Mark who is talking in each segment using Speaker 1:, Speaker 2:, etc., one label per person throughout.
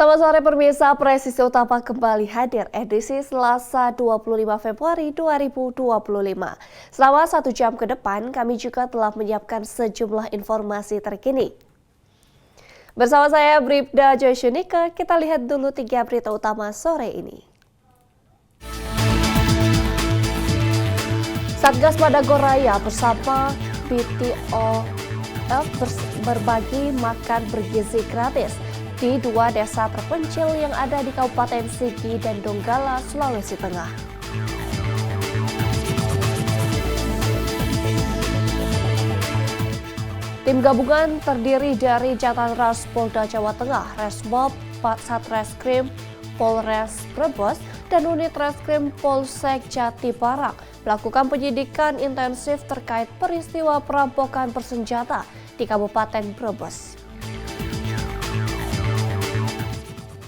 Speaker 1: Selamat sore pemirsa, Presisi Utama kembali hadir edisi Selasa 25 Februari 2025. Selama 1 jam ke depan, kami juga telah menyiapkan sejumlah informasi terkini. Bersama saya Bribda Joysunika, kita lihat dulu 3 berita utama sore ini. Satgas Madagoraya bersama BTOF berbagi makan bergizi gratis di 2 desa terpencil yang ada di Kabupaten Sigi dan Donggala, Sulawesi Tengah. Tim gabungan terdiri dari Jatanras Polda Jawa Tengah, Resmob, Satreskrim Polres Brebes, dan Unit Reskrim Polsek Jatibarang melakukan penyidikan intensif terkait peristiwa perampokan bersenjata di Kabupaten Brebes.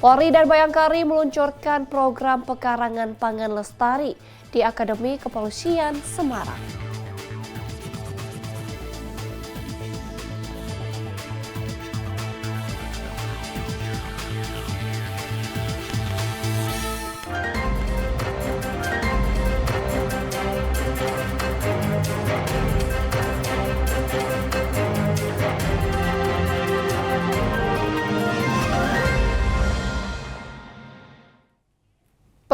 Speaker 1: Polri dan Bayangkari meluncurkan program pekarangan pangan lestari di Akademi Kepolisian Semarang.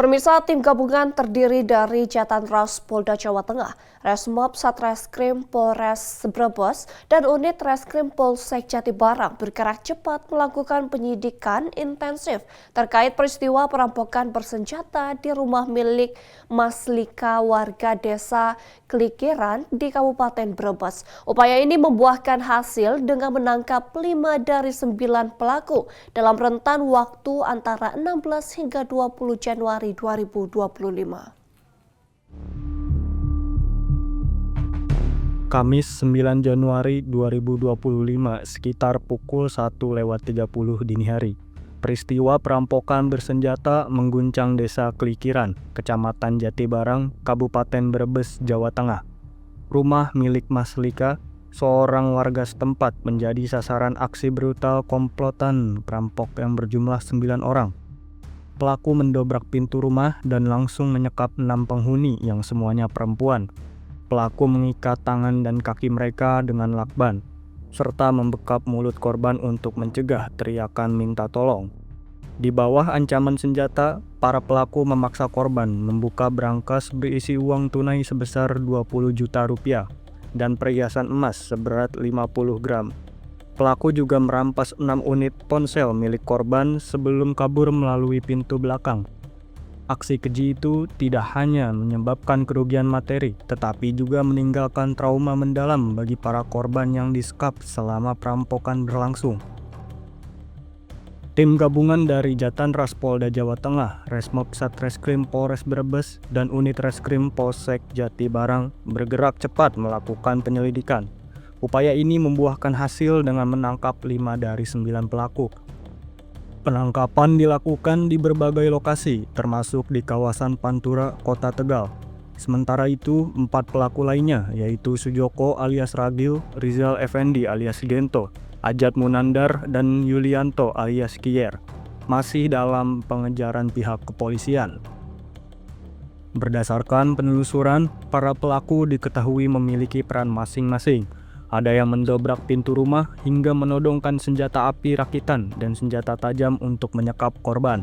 Speaker 1: Pemirsa, tim gabungan terdiri dari Jatanras Polda Jawa Tengah, Resmob Satreskrim Polres Brebes, dan Unit Reskrim Polsek Jatibarang bergerak cepat melakukan penyidikan intensif terkait peristiwa perampokan bersenjata di rumah milik Maslika warga desa Klikiran di Kabupaten Brebes. Upaya ini membuahkan hasil dengan menangkap 5 dari 9 pelaku dalam rentan waktu antara 16 hingga 20 Januari 2025.
Speaker 2: Kamis 9 Januari 2025 sekitar pukul 1:30 dini hari. Peristiwa perampokan bersenjata mengguncang desa Klikiran, Kecamatan Jatibarang, Kabupaten Brebes, Jawa Tengah. Rumah milik Maslika, seorang warga setempat, menjadi sasaran aksi brutal komplotan perampok yang berjumlah 9 orang. Pelaku mendobrak pintu rumah dan langsung menyekap 6 penghuni yang semuanya perempuan. Pelaku mengikat tangan dan kaki mereka dengan lakban, serta membekap mulut korban untuk mencegah teriakan minta tolong. Di bawah ancaman senjata, para pelaku memaksa korban membuka berangkas berisi uang tunai sebesar 20 juta rupiah dan perhiasan emas seberat 50 gram. Pelaku juga merampas 6 unit ponsel milik korban sebelum kabur melalui pintu belakang. Aksi keji itu tidak hanya menyebabkan kerugian materi, tetapi juga meninggalkan trauma mendalam bagi para korban yang disekap selama perampokan berlangsung. Tim gabungan dari Jatanras Polda Jawa Tengah, Resmob Satreskrim Polres Brebes, dan Unit Reskrim Polsek Jatibarang bergerak cepat melakukan penyelidikan. Upaya ini membuahkan hasil dengan menangkap 5 dari 9 pelaku. Penangkapan dilakukan di berbagai lokasi, termasuk di kawasan Pantura, Kota Tegal. Sementara itu, 4 pelaku lainnya, yaitu Sujoko alias Ragil, Rizal Effendi alias Gento, Ajat Munandar, dan Yulianto alias Kier, masih dalam pengejaran pihak kepolisian. Berdasarkan penelusuran, para pelaku diketahui memiliki peran masing-masing. Ada yang mendobrak pintu rumah hingga menodongkan senjata api rakitan dan senjata tajam untuk menyekap korban.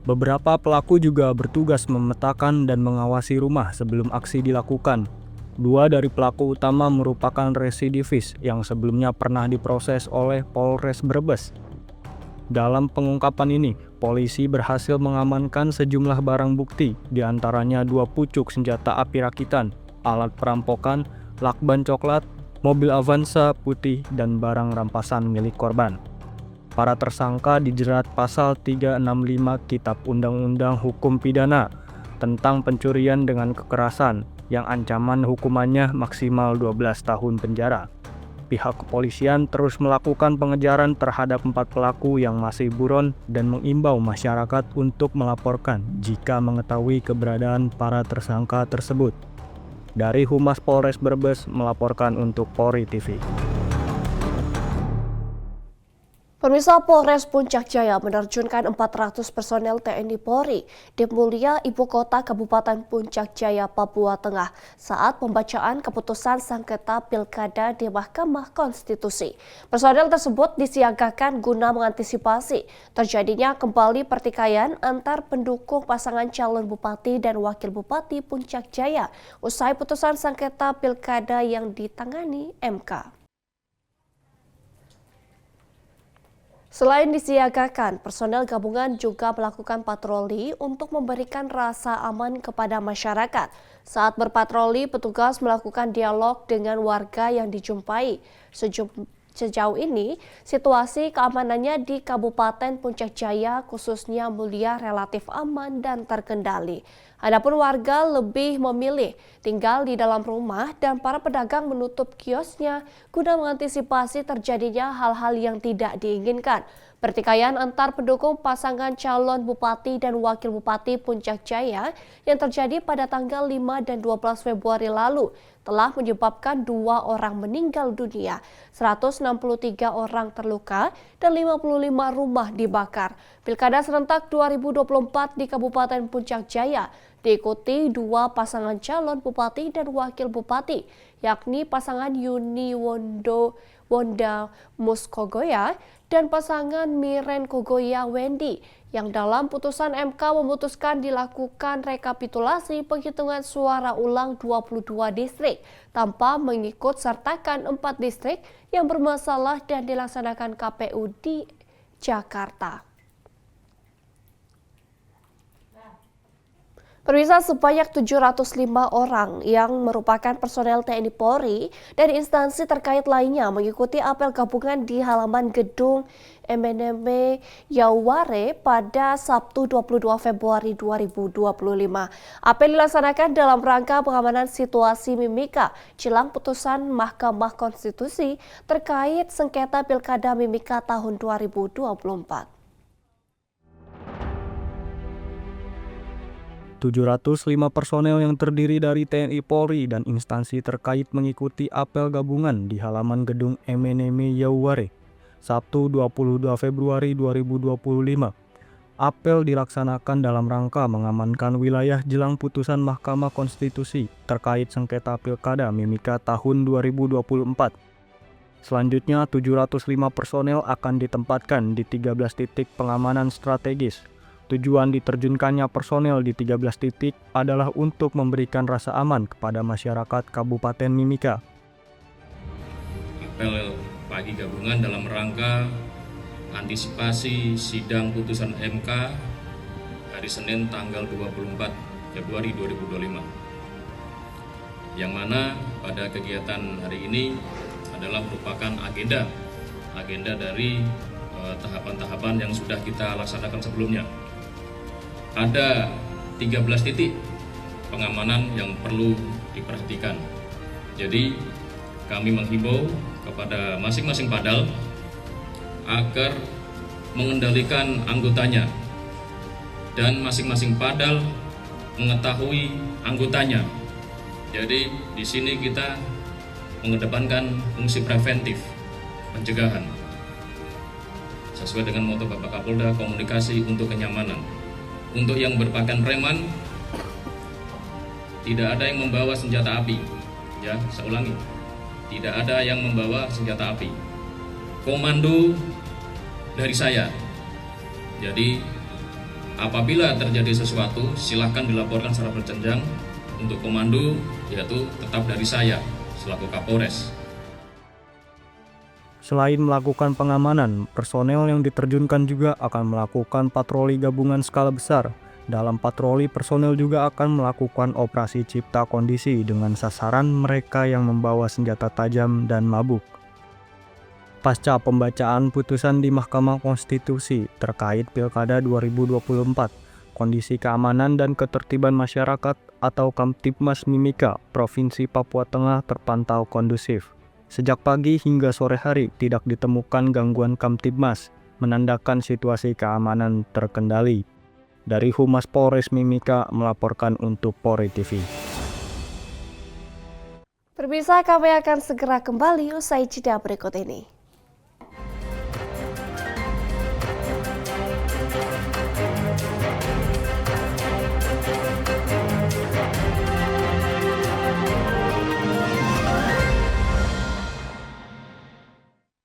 Speaker 2: Beberapa pelaku juga bertugas memetakan dan mengawasi rumah sebelum aksi dilakukan. 2 dari pelaku utama merupakan residivis yang sebelumnya pernah diproses oleh Polres Brebes. Dalam pengungkapan ini, polisi berhasil mengamankan sejumlah barang bukti, diantaranya 2 pucuk senjata api rakitan, alat perampokan, lakban coklat, mobil Avanza putih, dan barang rampasan milik korban. Para tersangka dijerat pasal 365 Kitab Undang-Undang Hukum Pidana tentang pencurian dengan kekerasan yang ancaman hukumannya maksimal 12 tahun penjara. Pihak kepolisian terus melakukan pengejaran terhadap 4 pelaku yang masih buron dan mengimbau masyarakat untuk melaporkan jika mengetahui keberadaan para tersangka tersebut. Dari Humas Polres Brebes melaporkan untuk Polri TV.
Speaker 1: Pemirsa, Polres Puncak Jaya menerjunkan 400 personel TNI Polri di Mulia, ibu kota Kabupaten Puncak Jaya, Papua Tengah saat pembacaan keputusan sengketa pilkada di Mahkamah Konstitusi. Personel tersebut disiagakan guna mengantisipasi terjadinya kembali pertikaian antar pendukung pasangan calon bupati dan wakil bupati Puncak Jaya usai putusan sengketa pilkada yang ditangani MK. Selain disiagakan, personel gabungan juga melakukan patroli untuk memberikan rasa aman kepada masyarakat. Saat berpatroli, petugas melakukan dialog dengan warga yang dijumpai. Sejauh ini, situasi keamanannya di Kabupaten Puncak Jaya khususnya Mulia relatif aman dan terkendali. Adapun warga lebih memilih tinggal di dalam rumah dan para pedagang menutup kiosnya guna mengantisipasi terjadinya hal-hal yang tidak diinginkan. Pertikaian antar pendukung pasangan calon bupati dan wakil bupati Puncak Jaya yang terjadi pada tanggal 5 dan 12 Februari lalu telah menyebabkan 2 orang meninggal dunia, 163 orang terluka, dan 55 rumah dibakar. Pilkada serentak 2024 di Kabupaten Puncak Jaya diikuti 2 pasangan calon bupati dan wakil bupati, yakni pasangan Yuni Wonda Muskogoya dan pasangan Miren Kogoya Wendy, yang dalam putusan MK memutuskan dilakukan rekapitulasi penghitungan suara ulang 22 distrik tanpa mengikut sertakan 4 distrik yang bermasalah dan dilaksanakan KPU di Jakarta. Pemirsa, sebanyak 705 orang yang merupakan personel TNI Polri dan instansi terkait lainnya mengikuti apel gabungan di halaman gedung MNM Yauware pada Sabtu 22 Februari 2025. Apel dilaksanakan dalam rangka pengamanan situasi Mimika jelang putusan Mahkamah Konstitusi terkait sengketa Pilkada Mimika tahun 2024.
Speaker 2: 705 personel yang terdiri dari TNI Polri dan instansi terkait mengikuti apel gabungan di halaman gedung MNM Yauware, Sabtu 22 Februari 2025. Apel dilaksanakan dalam rangka mengamankan wilayah jelang putusan Mahkamah Konstitusi terkait sengketa Pilkada Mimika tahun 2024. Selanjutnya, 705 personel akan ditempatkan di 13 titik pengamanan strategis. Tujuan diterjunkannya personel di 13 titik adalah untuk memberikan rasa aman kepada masyarakat Kabupaten Mimika.
Speaker 3: Apel pagi gabungan dalam rangka antisipasi sidang putusan MK hari Senin tanggal 24 Februari 2025. Yang mana pada kegiatan hari ini adalah merupakan agenda dari tahapan-tahapan yang sudah kita laksanakan sebelumnya. Ada 13 titik pengamanan yang perlu diperhatikan. Jadi kami menghimbau kepada masing-masing padal agar mengendalikan anggotanya dan masing-masing padal mengetahui anggotanya. Jadi di sini kita mengedepankan fungsi preventif pencegahan sesuai dengan moto Bapak Kapolda, komunikasi untuk kenyamanan. Untuk yang berpakaian preman, tidak ada yang membawa senjata api. Ya, saya ulangi, tidak ada yang membawa senjata api. Komando dari saya. Jadi, apabila terjadi sesuatu, silahkan dilaporkan secara berjenjang. Untuk komando, yaitu tetap dari saya selaku Kapolres.
Speaker 2: Selain melakukan pengamanan, personel yang diterjunkan juga akan melakukan patroli gabungan skala besar. Dalam patroli, personel juga akan melakukan operasi cipta kondisi dengan sasaran mereka yang membawa senjata tajam dan mabuk. Pasca pembacaan putusan di Mahkamah Konstitusi terkait Pilkada 2024, kondisi keamanan dan ketertiban masyarakat atau Kamtibmas Mimika, Provinsi Papua Tengah terpantau kondusif. Sejak pagi hingga sore hari tidak ditemukan gangguan Kamtibmas, menandakan situasi keamanan terkendali. Dari Humas Polres Mimika melaporkan untuk Polri TV.
Speaker 1: Pemirsa, kami akan segera kembali usai jeda berikut ini.